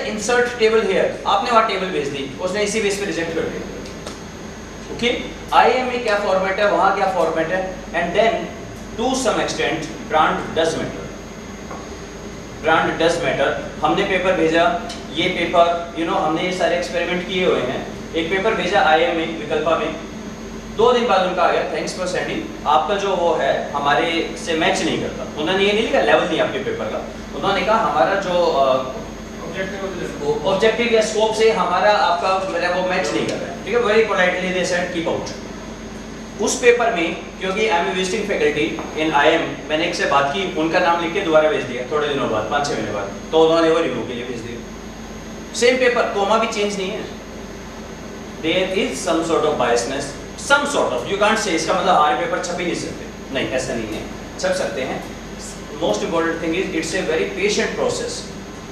Said insert table here, आपने वहां table भेज दी, उसने इसी बेस पे रिजेक्ट कर दिया। ओके, IIM में क्या फॉर्मेट है, वहां क्या फॉर्मेट है, and then to some extent brand does matter, brand does matter. हमने पेपर भेजा, ये पेपर हमने ये सारे एक्सपेरिमेंट किए हुए हैं। एक पेपर भेजा IIM में, विकल्पा में, 2 दिन बाद उनका आ गया थैंक्स फॉर सेंडिंग, आपका जो वो है हमारे से मैच नहीं करता। उन्होंने ये नहीं लिखा लेवल नहीं आपके पेपर का, उन्होंने कहा हमारा जो ऑब्जेक्टिव या स्कोप से हमारा आपका वो मैच नहीं कर रहा है, ठीक है। Very politely they said keep out. उस पेपर में क्योंकि I am visiting faculty in IIM, मैंने एक से बात की, उनका नाम लिख के दोबारा भेज दिया थोड़े दिनों बाद, 5-6 महीने बाद, तो उन्होंने वो रिव्यू के लिए भेज दिया। सेम पेपर, कोमा भी चेंज नहीं है। There is some sort of biasness, some sort of, you can't say इसका मतलब हमारे पेपर छप ही नहीं सकते, नहीं ऐसा नहीं है, छप सकते हैं। Most important thing is it's a very patient process.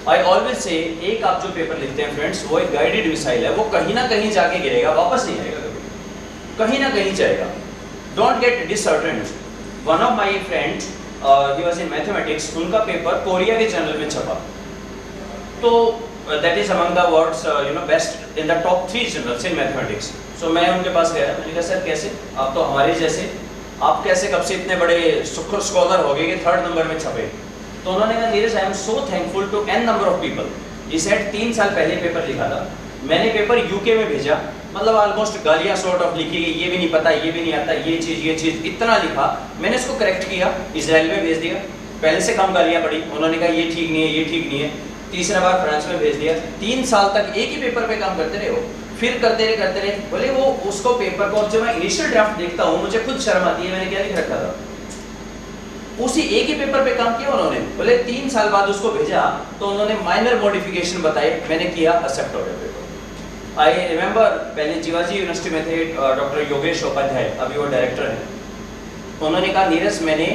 I always say एक आप जो पेपर लिखते हैं फ्रेंड्स, वो एक गाइडेड मिसाइल है, वो कहीं ना कहीं जाके गिरेगा, वापस नहीं आएगा कभी, कहीं ना कहीं जाएगा। Don't get disheartened. One of my friend he was in mathematics, उनका पेपर कोरिया के जर्नल में छपा, तो that is among the world's best in the top 3 journals in mathematics. So मैं उनके पास गया, मैंने कहा सर कैसे, आप तो हमारे जैसे, आप कैसे कब से इतने बड़े स्कॉलर हो गए कि 3rd नंबर में छपे। तो उन्होंने कहा Neeraj I am so thankful to n number of people. He said 3 साल पहले पेपर लिखा था मैंने, पेपर यूके में भेजा, मतलब ऑलमोस्ट गालियां सॉर्ट ऑफ लिखी, ये भी नहीं पता, ये भी नहीं आता, ये चीज इतना लिखा, मैंने इसको करेक्ट किया, इजराइल में भेज दिया, पहले से कम गालियां पड़ी, उन्होंने कहा ये ठीक नहीं है, ये ठीक नहीं है, तीसरा बार फ्रांस में भेज दिया। 3 साल तक एक ही पेपर पे काम करते रहे हो, फिर करते रहे बोले वो उसको पेपर को जब मैं इनिशियल ड्राफ्ट देखता हूँ मुझे खुद शर्म आती है, मैंने क्या लिख रखा था, उसी एक ही पेपर पे काम किया उन्होंने। बोले 3 साल बाद उसको भेजा तो उन्होंने माइनर मॉडिफिकेशन बताए, मैंने किया, एक्सेप्ट हो गया पेपर। आई रिमेंबर पहले जीवाजी यूनिवर्सिटी में थे डॉक्टर योगेश उपाध्याय, अभी वो डायरेक्टर हैं, उन्होंने कहा नीरज मैंने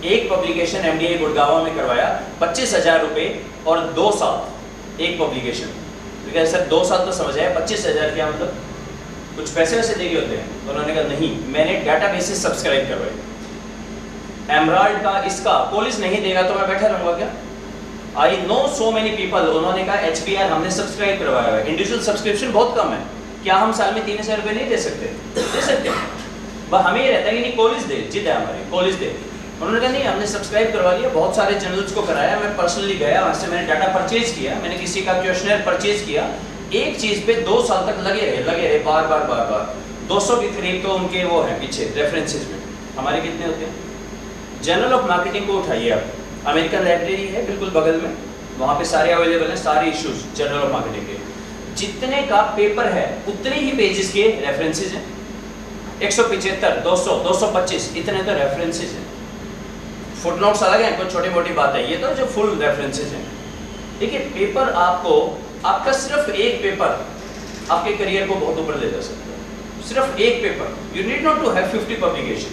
एक पब्लिकेशन MDI गुड़गांव में करवाया, 25,000 रुपये और 2 साल एक पब्लिकेशन। सर 2 साल तो समझ आया, 25,000 क्या मतलब, कुछ पैसे वैसे देंगे होते हैं। तो उन्होंने कहा नहीं, मैंने डाटाबेसेस सब्सक्राइब करवाए, एमराल्ड का, इसका, पुलिस नहीं देगा तो मैं बैठा रहूंगा क्या। I know so many people, उन्होंने कहा HBR हमने सब्सक्राइब करवाया है, इंडिविजुअल सब्सक्रिप्शन बहुत कम है, क्या हम साल में 3,000 रुपये नहीं दे सकते, दे सकते हैं, बस हमें ये रहता है कि नहीं कॉलेज दे, जिद है हमारी कॉलेज दे। उन्होंने कहा नहीं हमने सब्सक्राइब करवा लिया, बहुत सारे जर्नल्स को कराया, मैं पर्सनली गया वहाँ से, मैंने डाटा परचेज किया, मैंने किसी का क्वेश्चनर परचेज किया, एक चीज़ पे 2 साल तक लगे रहे बार बार 200 के करीब तो उनके वो हैं पीछे रेफरेंसेज में। हमारे कितने होते हैं। जर्नल ऑफ मार्केटिंग को उठाइए आप, अमेरिकन लाइब्रेरी है बिल्कुल बगल में, वहाँ पे सारे अवेलेबल हैं, सारे इश्यूज जर्नल ऑफ मार्केटिंग के, जितने का पेपर है उतने ही पेजेस के रेफरेंसेज हैं, 175, 200, 225 इतने तो रेफरेंसेज हैं, फुटनोट्स अलग हैं, कुछ छोटी मोटी बात है, ये तो जो फुल रेफरेंसेज हैं। देखिए पेपर आपको, आपका सिर्फ एक पेपर आपके करियर को बहुत ऊपर ले जा सकता है, सिर्फ एक paper, you need not to have 50 publication,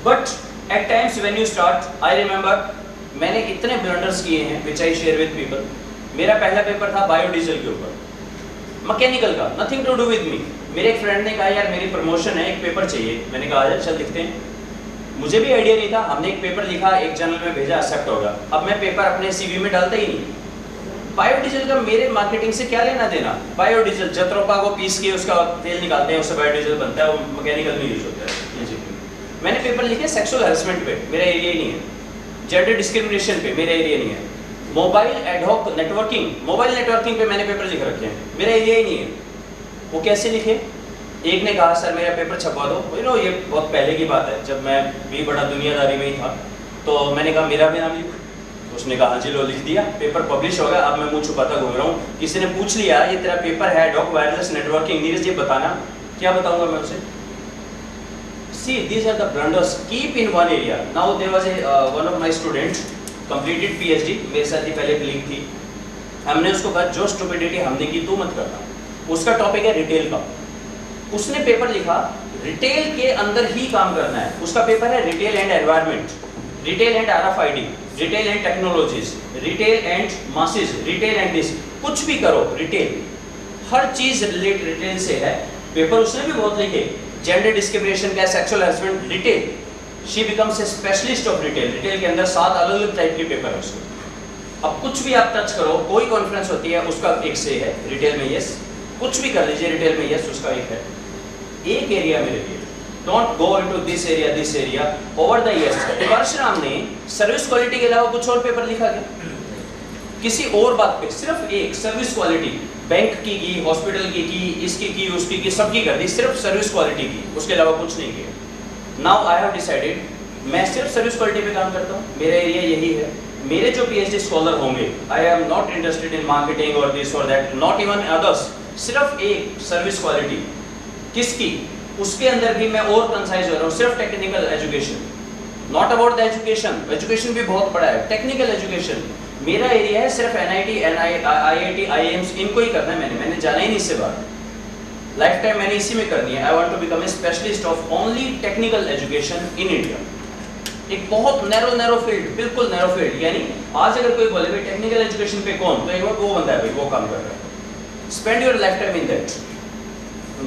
but at times when you start, I remember मैंने इतने ब्लंडर्स किए हैं which I share with people. मेरा पहला पेपर था बायोडीजल के ऊपर, मैकेनिकल का, nothing to do with me. मेरे एक फ्रेंड ने कहा यार मेरी प्रमोशन है, एक पेपर चाहिए, मैंने कहा आजा चल लिखते हैं। मुझे भी आइडिया नहीं था, हमने एक पेपर लिखा, एक जर्नल में भेजा, एक्सेप्ट होगा। अब मैं पेपर अपने CV में डालता ही नहीं। बायोडीजल का मेरे मार्केटिंग से क्या लेना देना। बायोडीजल जत्रोपा को पीस के उसका तेल निकालते हैं, उससे बायोडीजल बनता है, वो मैकेनिकल में यूज होता है। मैंने पेपर लिखे सेक्सुअल हैरेसमेंट पे, मेरा एरिया ही नहीं है। जेंडर डिस्क्रिमिनेशन पे, मेरा एरिया नहीं है। Mobile ad hoc networking, mobile networking पे मैंने पेपर लिख रखे हैं, मेरा एरिया ही नहीं है। वो कैसे लिखे, एक ने कहा सर मेरा पेपर छपवा दो, ये बहुत पहले की बात है, जब मैं भी बड़ा दुनियादारी में ही था, तो मैंने कहा मेरा भी नाम लिख, उसने कहा हाँ जी लो लिख दिया, पेपर पब्लिश हो गया। अब मैं मुंह छुपाता घूम रहा हूँ, किसी ने पूछ लिया ये तेरा पेपर है एडहॉक वायरलेस नेटवर्किंग, नीरज ये बताना, क्या बताऊंगा मैं उसे। See, these are the blunders. Keep in one area. Now there was one of my students completed PhD, मेरे साथ ही पहले क्लिक थी, हमने उसको कहा जो स्टुपिडिटी हमने की तू मत करना। उसका टॉपिक है रिटेल का, उसने पेपर लिखा रिटेल के अंदर ही काम करना है। उसका पेपर है retail and environment, retail and RFID, retail and technologies, retail and masses, retail and this, कुछ भी करो रिटेल, हर चीज रिलेटेड रिटेल से है। पेपर उसने भी बहुत लिखे, जेंडर डिस्क्रिमिनेशन का, sexual harassment, retail, she becomes a specialist of retail. Retail के अंदर 7 अलग अलग टाइप के पेपर है उसके। अब कुछ भी आप टच करो, कोई कॉन्फ्रेंस होती है उसका एक से है, रिटेल में यस, कुछ भी कर लीजिए रिटेल में यस, उसका एक है। एक एरिया मेरे लिए, don't go into this area over the years. Parshuram ने सर्विस क्वालिटी के अलावा कुछ और पेपर लिखा क्या? किसी और बात पे सिर्फ एक सर्विस क्वालिटी, बैंक की, हॉस्पिटल की, इसकी की, उसकी की, सबकी कर दी, सिर्फ सर्विस क्वालिटी की, उसके अलावा कुछ नहीं किया। नाउ आई हैव डिसाइडेड मैं सिर्फ सर्विस क्वालिटी पे काम करता हूँ, मेरा एरिया यही है। मेरे जो पीएचडी स्कॉलर होंगे, I am not interested in marketing और दिस और दैट, नॉट इवन अदर्स, सिर्फ एक सर्विस क्वालिटी। किसकी? उसके अंदर भी मैं और कंसाइज हो रहा हूँ, सिर्फ technical education, not about the education, education भी बहुत बड़ा है, टेक्निकल एजुकेशन। मेरा एरिया है सिर्फ एनआईटी, आईआईटी, आईएम्स, इनको ही करना है। मैंने जाना ही नहीं इससे बाहर, लाइफ टाइम मैंने इसी में करनी है। I want to become a specialist of only technical education in India. एक बहुत नैरो फील्ड, बिल्कुल नैरो फील्ड। यानी आज अगर कोई बोले भाई टेक्निकल एजुकेशन पे कौन, तो एक बार वो बंदा है भाई, वो काम कर रहा है। Spend your life time in that.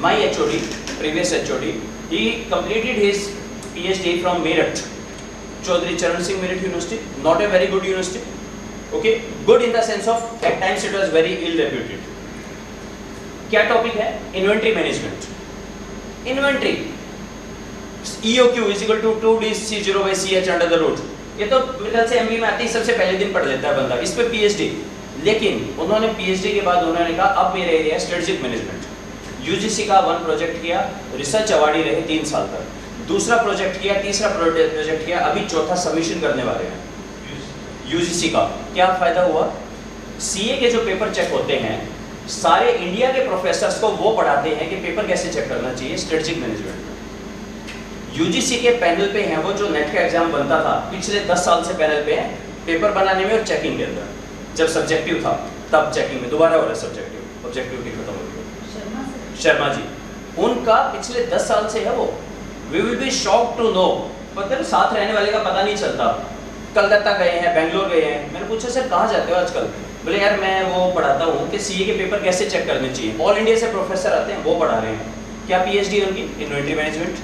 My HOD, previous HOD, he completed his PhD from Meerut, Chaudhary Charan Singh Meerut University, not a very good university, okay, good in the sense of at times it was very ill reputed. क्या topic है? Inventory management. Inventory EOQ is equal to 2DC0/CH under the root। ये तो मेरे ख्याल से MBA में आती है, सबसे पहले दिन पढ़ लेता है बंदा, इस पे PhD। लेकिन उन्होंने PhD के बाद उन्होंने कहा अब मेरा एरिया स्ट्रेटेजिक मैनेजमेंट। यूजीसी का 1 प्रोजेक्ट किया, रिसर्च अवार्डी रहे 3 साल तक, दूसरा प्रोजेक्ट किया, तीसरा प्रोजेक्ट किया, अभी चौथा सबमिशन करने वाले हैं यूजीसी का। क्या फायदा हुआ? सीए के जो पेपर चेक होते हैं, सारे इंडिया के प्रोफेसर्स को वो पढ़ाते हैं कि पेपर कैसे चेक करना चाहिए स्ट्रेटेजिक मैनेजमेंट में। यूजीसी के पैनल पे हैं वो, जो नेट का एग्जाम बनता था पिछले 10 साल से पैनल पे हैं, पेपर बनाने में और चेकिंग के अंदर। जब सब्जेक्टिव था तब चेकिंग में, दोबारा हो रहा है सब्जेक्टिव, ऑब्जेक्टिविटी खत्म हो गई। शर्मा जी, उनका पिछले 10 साल से है वो। We will be shocked to know, पता है साथ रहने वाले का पता नहीं चलता। कलकत्ता गए हैं, बेंगलोर गए हैं, मैंने पूछा सर कहाँ जाते हो आजकल? बोले यार मैं वो पढ़ाता हूँ कि सीए के पेपर कैसे चेक करने चाहिए, ऑल इंडिया से प्रोफेसर आते हैं वो पढ़ा रहे हैं। क्या पीएचडी है उनकी? Inventory management.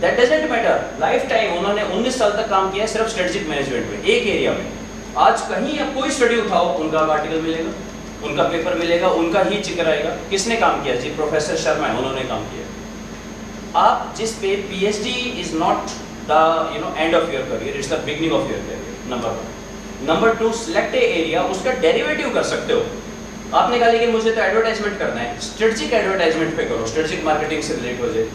That doesn't matter, life time उन्होंने 19 साल तक काम किया सिर्फ स्ट्रेटेजिक मैनेजमेंट में, एक एरिया में। आज कहीं आप कोई स्टडी उठाओ, उनका आर्टिकल मिलेगा, उनका पेपर मिलेगा, उनका ही जिक्र आएगा। किसने काम किया जी? प्रोफेसर शर्मा है, उन्होंने काम किया। आप जिस पे PhD is not the end of your career, it's the beginning of your career, number 1। Number 2, select A area, उसका डेरिवेटिव कर सकते हो। आपने कहा लेकिन मुझे तो एडवर्टाइजमेंट करना है, स्ट्रेटेजिक एडवर्टाइजमेंट पे करो, स्ट्रेटेजिक मार्केटिंग से रिलेट हो जाए।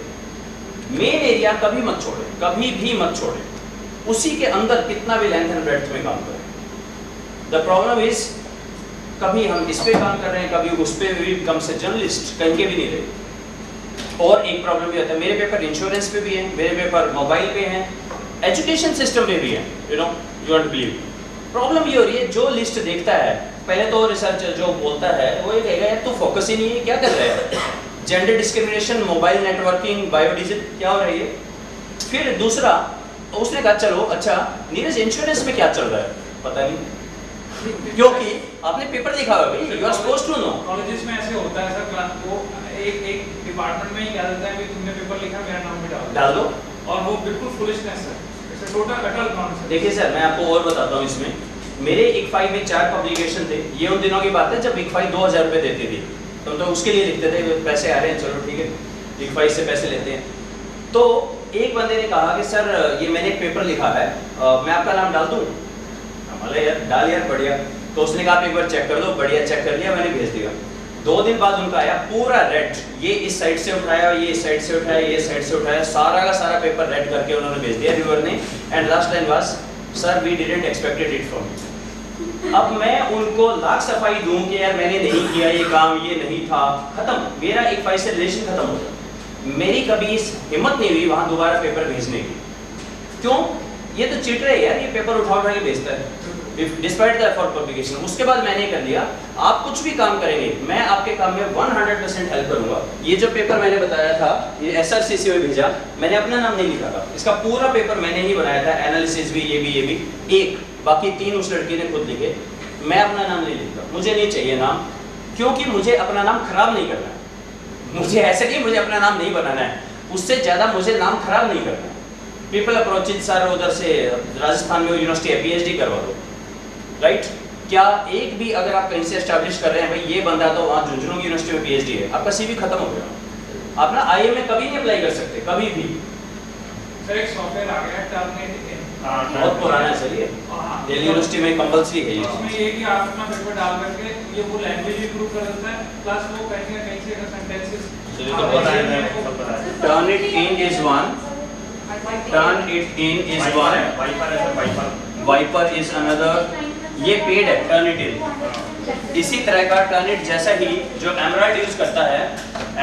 मेन एरिया कभी मत छोड़े, कभी भी मत छोड़े, उसी के अंदर कितना भी लेंथ एंड ब्रेड्थ में काम करें। द प्रॉब्लम इज कभी हम इस पे काम कर रहे हैं, कभी उस पे भी, कम से जर्नलिस्ट कहीं के भी नहीं रहे। और एक प्रॉब्लम भी आता है, मेरे पेपर इंश्योरेंस पे भी है, मेरे पेपर मोबाइल पे हैं, एजुकेशन सिस्टम पे भी है, यू वोंट बिलीव। प्रॉब्लम ये हो रही है, जो लिस्ट देखता है, पहले तो रिसर्चर जो बोलता है वो ये कहेगा यार तू फोकस ही नहीं है, क्या कर रहा है? Gender discrimination, mobile networking, biodiesel, क्या हो रही है? फिर दूसरा उसने कहा चलो अच्छा नीरज इंश्योरेंस में क्या चल रहा है, पता नहीं, क्योंकि आपने पेपर लिखा हुआ है, you are supposed to know. Colleges में ऐसे होता है सर, वो एक डिपार्टमेंट में ही कह देता है कि तुमने पेपर लिखा, मेरा नाम भी डाल दो, और वो बिल्कुल फुलिशनेस है, इट्स टोटल अटल नॉनसेंस। देखिए सर, मैं आपको और बताता हूँ इसमें, मेरे इकफाई में 4 पब्लिकेशन थे। ये उन दिनों की बात है जब इकफाई 2000 रुपये देती थी, तो उसके लिए लिखते थे पैसे आ रहे हैं, चलो ठीक है इकफाई से पैसे लेते हैं। तो एक बंदे ने कहा कि सर ये मैंने एक पेपर लिखा है, मैं आपका नाम डाल दूँ? हमारे यार डाल यार, बढ़िया। तो उसने कहा आप एक बार चेक कर लो, बढ़िया, चेक कर लिया, मैंने भेज दिया। 2 दिन बाद उनका आया पूरा रेड, ये इस साइड से उठाया, ये इस साइड से उठाया, ये साइड से उठाया, सारा का सारा पेपर रेड करके उन्होंने भेज दिया रिव्यूअर ने। And last line was sir we didn't expected it from you. अब मैं उनको लाख सफाई दूं कि यार मैंने नहीं किया ये काम, ये नहीं था, खत्म, मेरा एक फाइल से रिलेशन खत्म हो गया। मेरी कभी इस हिम्मत नहीं हुई वहां दोबारा पेपर भेजने की। क्यों? ये तो चीटर है यार, ये पेपर उठा के भेजता है डिस्पाइट द एफर्ट पब्लिकेशन। उसके बाद मैंने कर लिया, आप कुछ भी काम करेंगे मैं आपके काम में 100% हेल्प करूंगा। ये जो पेपर मैंने बताया था, ये SRCC में भेजा, मैंने अपना नाम नहीं लिखा था, इसका पूरा पेपर मैंने ही बनाया था, एनालिसिस भी, ये भी, एक बाकी 3 उस लड़की ने खुद लिखे, मैं अपना नाम नहीं लिखता, मुझे नहीं चाहिए नाम, क्योंकि मुझे अपना नाम खराब नहीं करना है। मुझे ऐसे नहीं, मुझे अपना नाम नहीं बनाना है, उससे ज़्यादा मुझे नाम खराब नहीं करना है। पीपल अप्रोचिंग सर उधर से राजस्थान में यूनिवर्सिटी है, PhD करवा दो, राइट? क्या एक भी अगर आप कहीं से एस्टैब्लिश कर रहे हैं भाई ये बंदा तो वहाँ झुंझुनू यूनिवर्सिटी में पीएचडी है, आपका सीवी खत्म हो गया। आप ना आईएम में कभी नहीं अप्लाई कर सकते, कभी भी। सर एक सॉफ्टवेयर आ गया है टर्मिनेट, बहुत पुराना है सर ये, दिल्ली यूनिवर्सिटी में कंपल्सरी है ये। उसमें ये कि आप अपना पेपर डाल करके ये वो लैंग्वेज भी प्रूव कर देता है, प्लस वो कहीं ना कहीं से अगर sentences Turnitin is one, Turnitin is one, viper is another, ये पेड है टर्न इट इन। इसी तरह का टर्न इट जैसा ही जो एमराल्ड यूज करता है,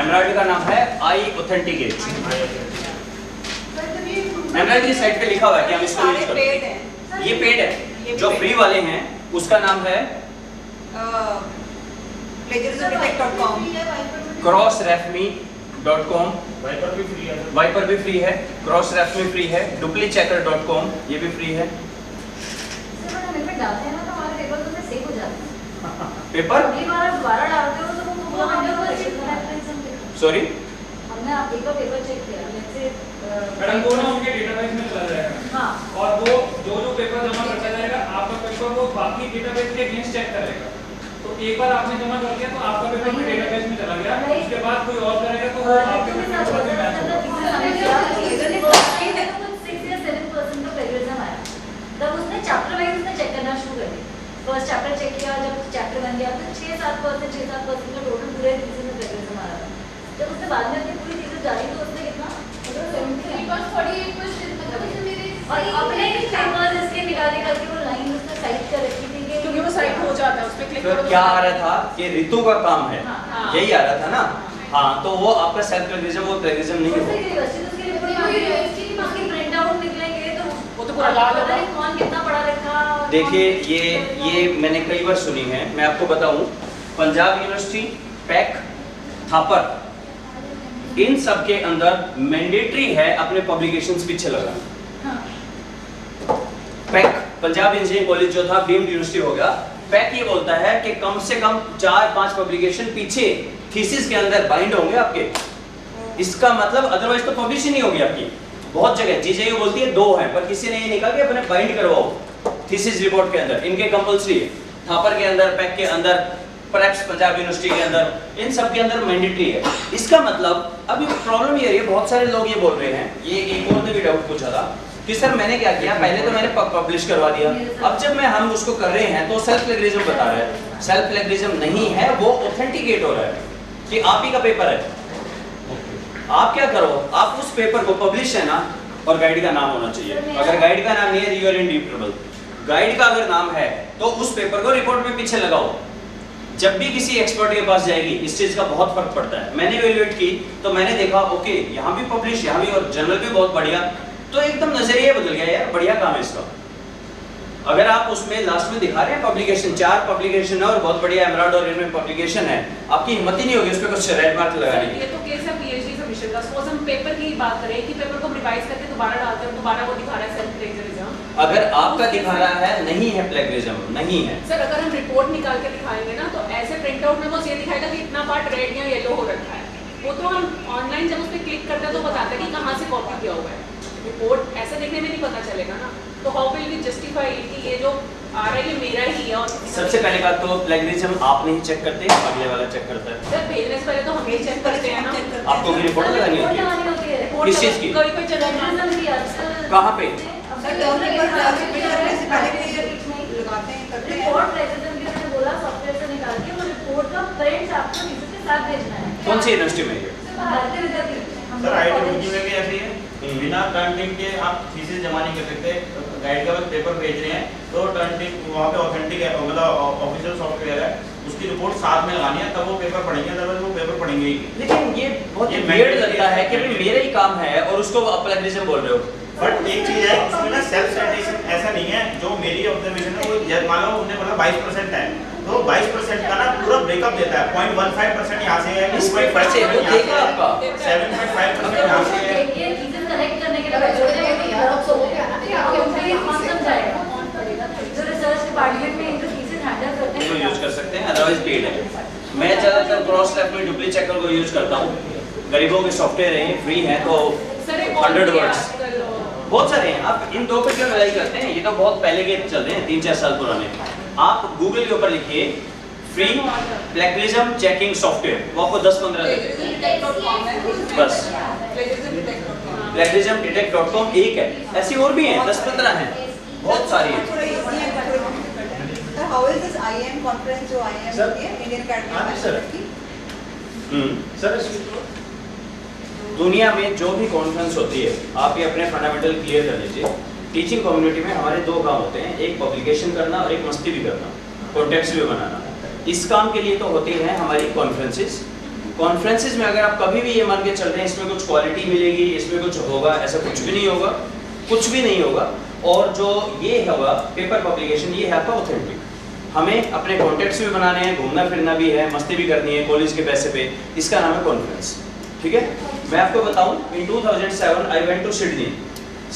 एमराल्ड का नाम है आई ऑथेंटिकेट। एमराल्ड की साइट पे लिखा हुआ है कि हम इसको यूज करते हैं, ये पेड है। जो फ्री वाले हैं उसका नाम है crossrefme.com, वाइपर भी फ्री है, crossrefme फ्री है, duplicchecker.com ये भी फ्री है। डालते हैं ना तो हमारे पेपर तो सेव हो जाते हैं। पेपर अगली बार आप दोबारा डालते हो तो वो सॉरी हमने आप एक बार पेपर चेक किया, लेट्स से मैडम वो ना उनके डेटाबेस में चला जाएगा। हाँ, और वो जो पेपर जमा करता जाएगा आपका पेपर वो बाकी डेटाबेस के अगेंस्ट चेक करेगा। तो एक बार आपने जमा कर दिया तो आपका पेपर भी डेटाबेस में चला गया, उसके बाद कोई और करेगा तो वो आपके पेपर से मैच होगा। 6 या 7% का प्लेगरिज्म आया, तब उसने चैप्टर वाइज उसने चेक करना शुरू कर दिया। फर्स्ट चैप्टर चेक किया, जब चैप्टर बन गया तो 6-7% का टोटल पूरे रीजन में प्लेगरिज्म आ रहा था। जब उसने बाद में अपनी पूरी चीजें जारी तो उसने कितना मतलब 73 और अपने पेपर्स इसके निकाले करके वो लाइन उसने साइड कर रखी थी कि क्योंकि वो साइड हो जाता है उस पे क्लिक तो करो। क्या आ रहा था कि ऋतु का काम है, हाँ। यही आ रहा था ना। हाँ, तो वो आपका सेल्फ प्लेगरिज्म, वो प्लेगरिज्म नहीं उसकी हुआ। रिपोर्ट उसकी प्रिंट आउट निकलेंगे तो वो तो पूरा लाल होगा। कौन कितना पढ़ा रखा। देखिए ये मैंने कई बार सुनी है, मैं आपको बताऊं, पंजाब यूनिवर्सिटी, पैक, थापर, इन सब के अंदर मैंडेटरी है अपने पब्लिकेशंस पीछे लगाना। पैक पंजाब इंजीनियरिंग कॉलेज जो था डीम्ड यूनिवर्सिटी हो गया, पैक ये बोलता है कि कम से कम 4-5 पब्लिकेशन पीछे थीसिस के अंदर बाइंड होंगे आपके। इसका मतलब अदरवाइज तो पब्लिश ही नहीं होगी आपकी। बहुत जगह जीजेयू बोलती है 2 हैं, पर किसी ने ये नहीं कहा कि अपने बाइंड करवाओ थीसिस रिपोर्ट के अंदर। इनके कंपल्सरी है, थापर के अंदर, पैक के अंदर, परहैप्स पंजाब यूनिवर्सिटी के अंदर, इन सब के अंदर मैंडेटरी है। इसका मतलब अभी प्रॉब्लम ये है, बहुत सारे लोग ये बोल रहे हैं, ये एक और ने भी डाउट पूछा था कि सर मैंने क्या किया, पहले तो मैंने पब्लिश करवा दिया, अब जब हम उसको कर रहे हैं तो सेल्फ प्लेगरिज्म बता रहा है। सेल्फ प्लेगरिज्म नहीं है, वो ऑथेंटिकेट हो रहा है कि आप ही का पेपर है। आप क्या करो, आप उस पेपर को पब्लिश है ना, और गाइड का नाम होना चाहिए। अगर गाइड का नाम नहीं है, you are in deep trouble. Guide का अगर नाम है तो उस पेपर को रिपोर्ट में पीछे लगाओ। जब भी किसी एक्सपर्ट के पास जाएगी, इस चीज का बहुत फर्क पड़ता है। मैंने इवैल्यूएट की तो मैंने देखा ओके यहाँ भी पब्लिश, यहाँ भी, और जर्नल भी बहुत बढ़िया, तो एकदम नजरिया बदल गया यार, बढ़िया काम है इसका। अगर आप उसमें लास्ट में दिखा रहे हैं पब्लिकेशन, 4 पब्लिकेशन है और बहुत बढ़िया एमराल्ड और इनमें पब्लिकेशन है, आपकी हिम्मत ही नहीं होगी उस पर कुछ रेड मार्क लगाने की। ये तो केस है पीएचडी सबमिशन का। सपोज हम पेपर की बात करें कि पेपर को रिवाइज करके दोबारा डालते हैं, दोबारा वो दिखा रहा है सेल्फ प्लेगरिज्म। अगर आपका दिखा रहा है नहीं है प्लेगरिज्म, नहीं है सर, अगर हम रिपोर्ट निकाल के दिखाएंगे ना तो ऐसे प्रिंट आउट में वो ये दिखाएगा कि इतना पार्ट रेड या येलो हो रखा है। वो तो हम ऑनलाइन जब उस पर क्लिक करते हैं तो बताता है कि कहाँ से कॉपी किया हुआ है। रिपोर्ट ऐसे देखने में नहीं पता चलेगा ना, तो हाउ विल वी जस्टिफाई कि ये जो आ रहा है ये मेरा ही है। और सबसे पहले बात तो प्लेगरिज्म आप नहीं चेक करते, अगले वाला चेक करता है। सर, भेजने से पहले तो हम ही चेक करते हैं ना। आपको भी रिपोर्ट लगानी होती है। रिपोर्ट किस चीज की? कोई कोई चला कहाँ पे? कौन सी यूनिवर्सिटी में? सर आईआईटी में भी ऐसे ही है, बिना टर्न के आप थीसिस जमा नहीं कर सकते। गाइड का पेपर भेज रहे हैं तो टर्न वहाँ पे ऑथेंटिक है, मतलब ऑफिशियल सॉफ्टवेयर है, उसकी रिपोर्ट साथ में लगानी है, तब वो पेपर पढ़ेंगे, अदरवाइज वो पेपर पढ़ेंगे ही। लेकिन ये बहुत वियर्ड लगता है कि भाई मेरा ही काम है और उसको आप प्लेगरिज्म बोल रहे हो। बट एक चीज है उसमें ना सेल्फ साइटेशन ऐसा नहीं है, जो मेरी ऑब्जर्वेशन है वो मान लो उन्होंने बोला 22% है, तो 22% का ना पूरा ब्रेकअप देता है। 0.15% यहाँ से है, 2.5% यहाँ से है, 7.5% यहाँ से है। ये रीजन कलेक्ट करने के लिए जो रिसर्च डिपार्टमेंट में इनको थीसिस हैंडल करते इसको हैं यूज कर सकते हैं, अदरवाइज पेड है। मैं ज्यादातर क्रॉसरेफमे डुप्लीचेकर को यूज करता हूँ। गरीबों के सॉफ्टवेयर है, फ्री है, तो 100 वर्ड्स बहुत सारे हैं। आप इन 2 पे क्यों लड़ाई करते हैं? ये तो बहुत पहले के चल रहे हैं, 3-4 साल पुराने। आप गूगल के ऊपर लिखिए फ्री प्लेगरिज्म चेकिंग सॉफ्टवेयर, वो आपको 10-15 देगा बस। plagiarismdetect.com एक है, ऐसी और भी हैं, 10-15 हैं, बहुत सारी हैं। Sir, how is this IIM conference जो IIM Sir, होती है, Indian Academy हाँ of जी, sir. Management की? सर दुनिया में जो भी कॉन्फ्रेंस होती है, आप ये अपने फंडामेंटल क्लियर कर लीजिए। टीचिंग कम्युनिटी में हमारे दो काम होते हैं, एक पब्लिकेशन करना और एक मस्ती भी करना, कॉन्टेक्स्ट भी बनाना। इस काम के लिए तो होती हैं हमारी कॉन्फ्रेंसेस। कॉन्फ्रेंसेस में अगर आप कभी भी ये मान के चल रहे हैं इसमें कुछ क्वालिटी मिलेगी, इसमें कुछ होगा, ऐसा कुछ भी नहीं होगा, कुछ भी नहीं होगा। और जो ये होगा पेपर पब्लिकेशन, ये है आपका ऑथेंटिक। हमें अपने कॉन्टेक्ट्स भी बनाने हैं, घूमना फिरना भी है, मस्ती भी करनी है कॉलेज के पैसे पे, इसका नाम है कॉन्फ्रेंस। ठीक है, मैं आपको बताऊं, in 2007 I went to Sydney.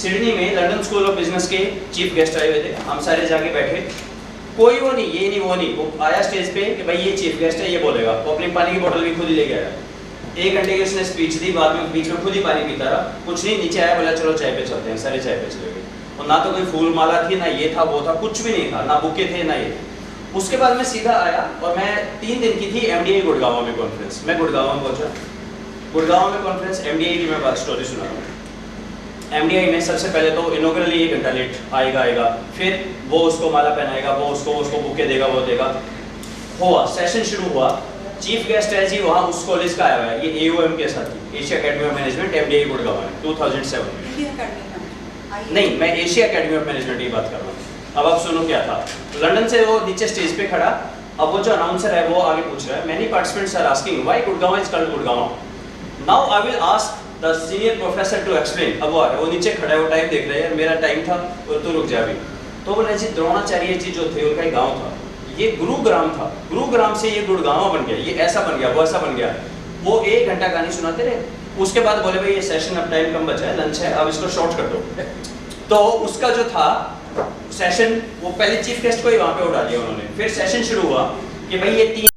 Sydney में लंदन स्कूल ऑफ बिजनेस के चीफ गेस्ट आए हुए थे, हम सारे जाके बैठे, कोई वो नहीं, ये नहीं वो नहीं, वो आया स्टेज पे कि भाई ये चीफ गेस्ट है, ये बोलेगा, वो अपनी पानी की बोतल भी खुद ही लेके आया। 1 घंटे की उसने स्पीच दी, बाद में बीच में खुद ही पानी पीता रहा, कुछ नहीं, नीचे आया, बोला चलो चाय पे चलते हैं, सारे चाय पे चले गए। और ना तो कोई फूल माला थी, ना ये था वो था, कुछ भी नहीं था, ना बुके थे ना ये। उसके बाद मैं सीधा आया और मैं 3 दिन की थी MDI गुड़गांव में कॉन्फ्रेंस। मैं गुड़गांव में पहुंचा, गुड़गांव में कॉन्फ्रेंस, MDI की मैं बात स्टोरी सुना रहा हूँ। MDI में सबसे पहले तो इनॉग्रली 1 घंटा लेट आएगा, फिर वो उसको माला पहनाएगा, वो उसको बुके देगा, वो देगा। हुआ सेशन शुरू हुआ, चीफ गेस्ट है जी वहाँ उस कॉलेज का आया हुआ है, ये AOM के साथ ही, Asia academy of management, MDI Gurgaon में 2007 में। Indian Academy of Management, IIM। नहीं, मैं एशिया अकेडमी ऑफ मैनेजमेंट की बात कर रहा हूँ। अब आप सुनो क्या था। लंदन से वो नीचे स्टेज पे खड़ा, अब वो जो अनाउंसर है वो आगे पूछ रहा है, many participants are asking why Gurgaon is called Gurgaon, now I will ask the senior professor to explain. अब वो आ रहा है, वो नीचे खड़ा है, वो टाइम देख रहा है, यार मेरा टाइम था और तू रुक जा अभी। तो बोले जी द्रोणाचार्य जी जो थे उनका एक गाँव था, ये गुरुग्राम था, गुरुग्राम से ये गुड़गांव बन गया, ये ऐसा बन गया, वो ऐसा बन गया। वो 1 घंटा कहानी सुनाते रहे। उसके बाद बोले भाई ये सेशन अब टाइम कम बचा है, लंच है, अब इसको शॉर्ट कर दो। तो उसका जो था सेशन, वो पहले चीफ गेस्ट को ही वहाँ पे उठा दिया उन्होंने। फिर सेशन शुरू हुआ कि भाई ये 3